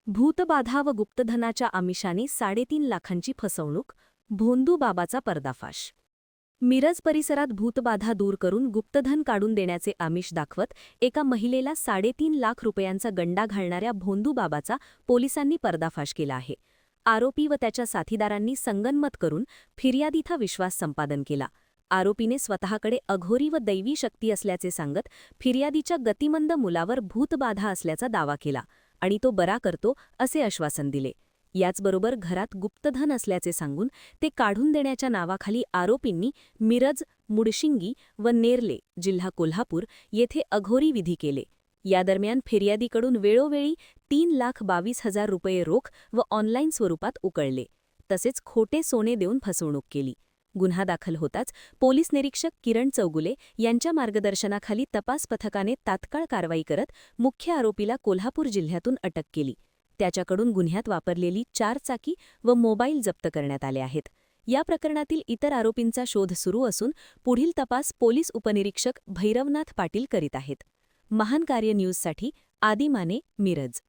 भूतबाधा व गुप्तधनाच्या आमिषाने 3.5 लाखांची फसवणूक, भोंदू बाबाचा पर्दाफाश. मिरज परिसरात भूतबाधा दूर करून गुप्तधन काढून देण्याचे आमिष दाखवत एका महिलेला 3.5 लाख रुपयांचा गंडा घालणाऱ्या भोंदू बाबाचा पोलिसांनी पर्दाफाश केला आहे. आरोपी व त्याच्या साथीदारांनी संगनमत करून फिर्यादीचा विश्वास संपादन केला. आरोपीने स्वतःकडे अघोरी व दैवी शक्ती असल्याचे सांगत फिर्यादीच्या गतिमंद मुलावर भूतबाधा असल्याचा दावा केला आणि तो बरा करतो असे आश्वासन दिले. याचबरोबर घरात गुप्तधन असल्याचे सांगून ते काढून देण्याच्या नावाखाली आरोपींनी मिरज, मुडशिंगी व नेरले, जिल्हा कोल्हापूर येथे अघोरी विधी केले. या दरम्यान फिर्यादीकडून वेळोवेळी 3,22,000 रुपये रोख व ऑनलाईन स्वरूपात उकळले. तसेच खोटे सोने देऊन फसवणूक केली. गुन्हा दाखल होताच पोलीस निरीक्षक किरण चौगुले यांच्या मार्गदर्शनाखाली तपास पथकाने तात्काळ कारवाई करत मुख्य आरोपीला कोल्हापूर जिल्ह्यातून अटक केली. त्याच्याकडून गुन्ह्यात वापरलेली 4 चाकी व मोबाईल जप्त करण्यात आले आहेत. या प्रकरणातील इतर आरोपींचा शोध सुरू असून पुढील तपास पोलीस उपनिरीक्षक भैरवनाथ पाटील करीत आहेत. महान कार्य न्यूजसाठी आदी माने, मिरज.